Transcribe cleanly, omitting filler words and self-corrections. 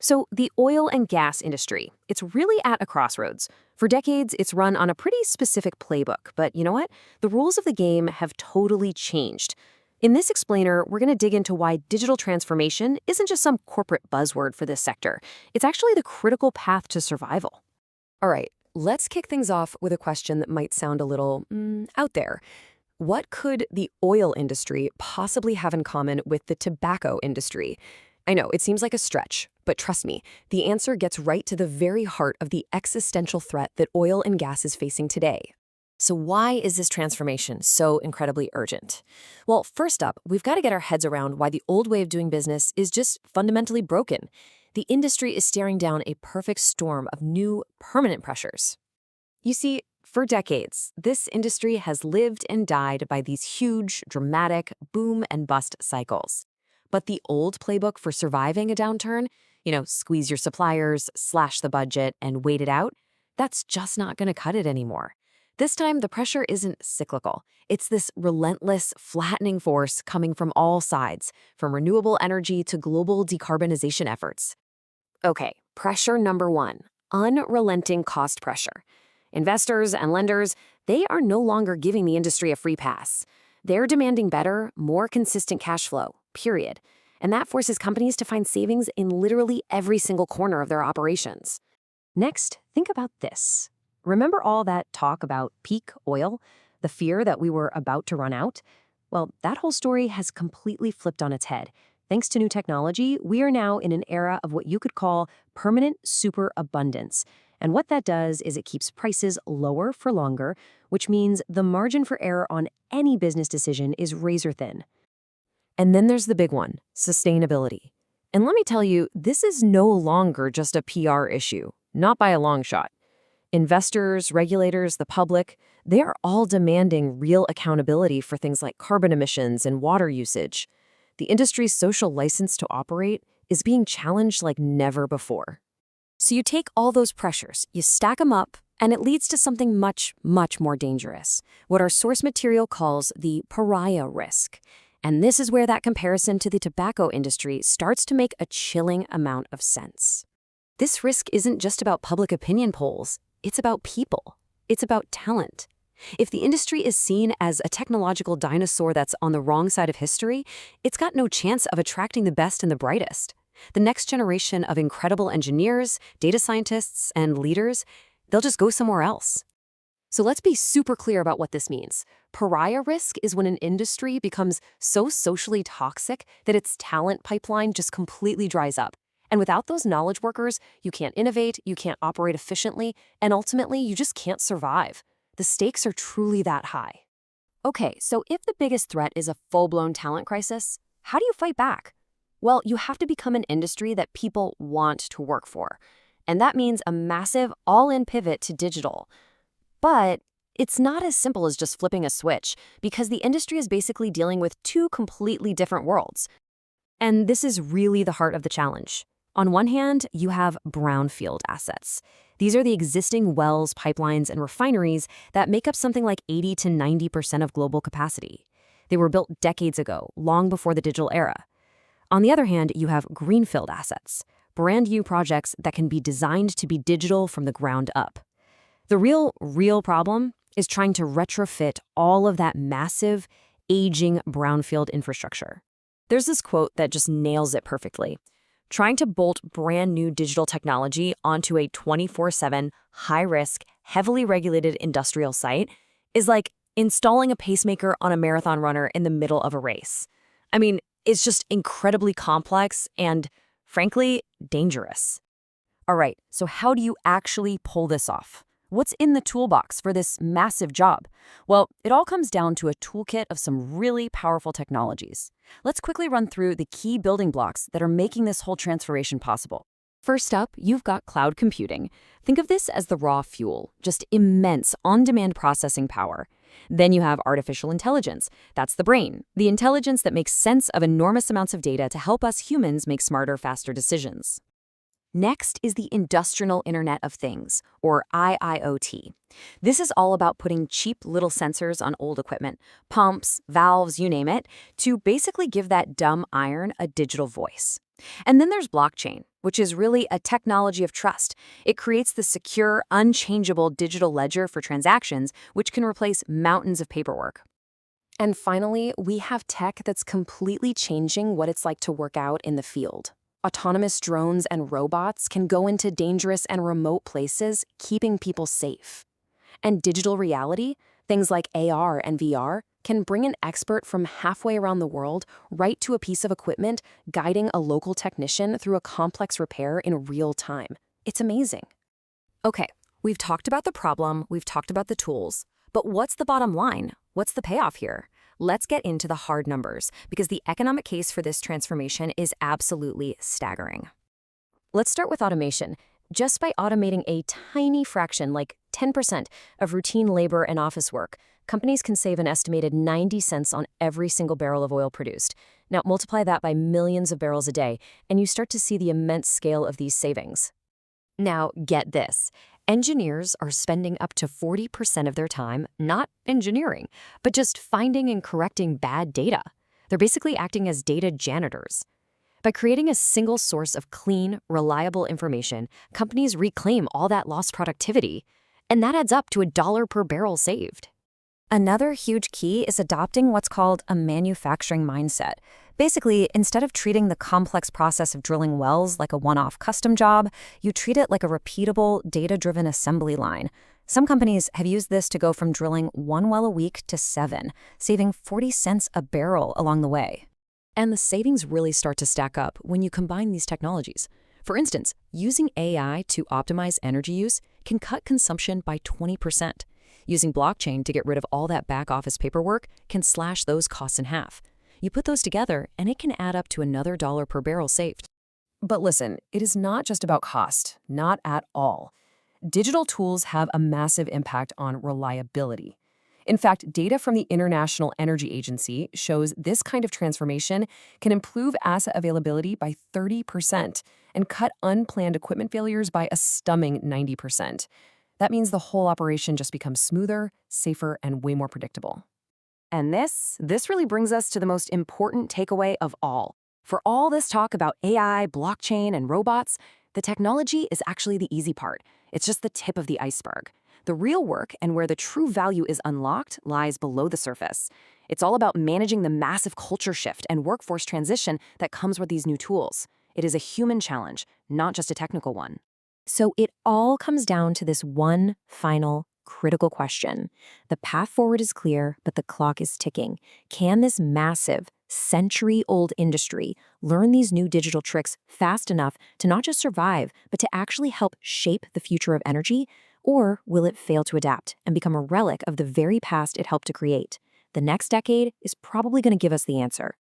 So, the oil and gas industry, it's really at a crossroads. For decades, it's run on a pretty specific playbook, but you know what? The rules of the game have totally changed. In this explainer, we're going to dig into why digital transformation isn't just some corporate buzzword for this sector. It's actually the critical path to survival. All right, let's kick things off with a question that might sound a little out there. What could the oil industry possibly have in common with the tobacco industry? I know, it seems like a stretch, but trust me, the answer gets right to the very heart of the existential threat that oil and gas is facing today. So why is this transformation so incredibly urgent? Well, first up, we've got to get our heads around why the old way of doing business is just fundamentally broken. The industry is staring down a perfect storm of new, permanent pressures. You see, for decades, this industry has lived and died by these huge, dramatic boom and bust cycles. But the old playbook for surviving a downturn, squeeze your suppliers, slash the budget, and wait it out, that's just not going to cut it anymore. This time, the pressure isn't cyclical. It's this relentless, flattening force coming from all sides, from renewable energy to global decarbonization efforts. Okay, pressure number one, unrelenting cost pressure. Investors and lenders, they are no longer giving the industry a free pass. They're demanding better, more consistent cash flow, period. And that forces companies to find savings in literally every single corner of their operations. Next, think about this. Remember all that talk about peak oil, the fear that we were about to run out? Well, that whole story has completely flipped on its head. Thanks to new technology, we are now in an era of what you could call permanent superabundance. And what that does is it keeps prices lower for longer, which means the margin for error on any business decision is razor thin. And then there's the big one, sustainability. And let me tell you, this is no longer just a PR issue, not by a long shot. Investors, regulators, the public, they are all demanding real accountability for things like carbon emissions and water usage. The industry's social license to operate is being challenged like never before. So you take all those pressures, you stack them up, and it leads to something much, much more dangerous, what our source material calls the pariah risk. And this is where that comparison to the tobacco industry starts to make a chilling amount of sense. This risk isn't just about public opinion polls, it's about people. It's about talent. If the industry is seen as a technological dinosaur that's on the wrong side of history, it's got no chance of attracting the best and the brightest. The next generation of incredible engineers, data scientists, and leaders, they'll just go somewhere else. So let's be super clear about what this means. Pariah risk is when an industry becomes so socially toxic that its talent pipeline just completely dries up. And without those knowledge workers, you can't innovate, you can't operate efficiently, and ultimately, you just can't survive. The stakes are truly that high. Okay, so if the biggest threat is a full-blown talent crisis, how do you fight back? Well, you have to become an industry that people want to work for. And that means a massive all-in pivot to digital. But it's not as simple as just flipping a switch, because the industry is basically dealing with two completely different worlds. And this is really the heart of the challenge. On one hand, you have brownfield assets. These are the existing wells, pipelines, and refineries that make up something like 80 to 90% of global capacity. They were built decades ago, long before the digital era. On the other hand, you have greenfield assets, brand new projects that can be designed to be digital from the ground up. The real problem is trying to retrofit all of that massive, aging brownfield infrastructure. There's this quote that just nails it perfectly. Trying to bolt brand new digital technology onto a 24/7, high-risk, heavily regulated industrial site is like installing a pacemaker on a marathon runner in the middle of a race. I mean, it's just incredibly complex and, frankly, dangerous. All right, so how do you actually pull this off? What's in the toolbox for this massive job? Well, it all comes down to a toolkit of some really powerful technologies. Let's quickly run through the key building blocks that are making this whole transformation possible. First up, you've got cloud computing. Think of this as the raw fuel, just immense on-demand processing power. Then you have artificial intelligence. That's the brain, the intelligence that makes sense of enormous amounts of data to help us humans make smarter, faster decisions. Next is the Industrial Internet of Things, or IIoT. This is all about putting cheap little sensors on old equipment, pumps, valves, you name it, to basically give that dumb iron a digital voice. And then there's blockchain, which is really a technology of trust. It creates the secure, unchangeable digital ledger for transactions, which can replace mountains of paperwork. And finally, we have tech that's completely changing what it's like to work out in the field. Autonomous drones and robots can go into dangerous and remote places, keeping people safe. And digital reality, things like AR and VR, can bring an expert from halfway around the world right to a piece of equipment, guiding a local technician through a complex repair in real time. It's amazing. Okay, we've talked about the problem, we've talked about the tools, but what's the bottom line? What's the payoff here? Let's get into the hard numbers, because the economic case for this transformation is absolutely staggering. Let's start with automation. Just by automating a tiny fraction, like 10%, of routine labor and office work, companies can save an estimated 90 cents on every single barrel of oil produced. Now, multiply that by millions of barrels a day, and you start to see the immense scale of these savings. Now, get this. Engineers are spending up to 40% of their time not engineering, but just finding and correcting bad data. They're basically acting as data janitors. By creating a single source of clean, reliable information, companies reclaim all that lost productivity, and that adds up to $1 per barrel saved. Another huge key is adopting what's called a manufacturing mindset. Basically, instead of treating the complex process of drilling wells like a one-off custom job, you treat it like a repeatable, data-driven assembly line. Some companies have used this to go from drilling 1 well a week to 7, saving 40 cents a barrel along the way. And the savings really start to stack up when you combine these technologies. For instance, using AI to optimize energy use can cut consumption by 20%. Using blockchain to get rid of all that back-office paperwork can slash those costs in half. You put those together, and it can add up to another $1 per barrel saved. But listen, it is not just about cost, not at all. Digital tools have a massive impact on reliability. In fact, data from the International Energy Agency shows this kind of transformation can improve asset availability by 30% and cut unplanned equipment failures by a stunning 90%. That means the whole operation just becomes smoother, safer, and way more predictable. And this really brings us to the most important takeaway of all. For all this talk about AI, blockchain, and robots, the technology is actually the easy part. It's just the tip of the iceberg. The real work and where the true value is unlocked lies below the surface. It's all about managing the massive culture shift and workforce transition that comes with these new tools. It is a human challenge, not just a technical one. So it all comes down to this one final critical question. The path forward is clear, but the clock is ticking. Can this massive, century-old industry learn these new digital tricks fast enough to not just survive, but to actually help shape the future of energy? Or will it fail to adapt and become a relic of the very past it helped to create? The next decade is probably going to give us the answer.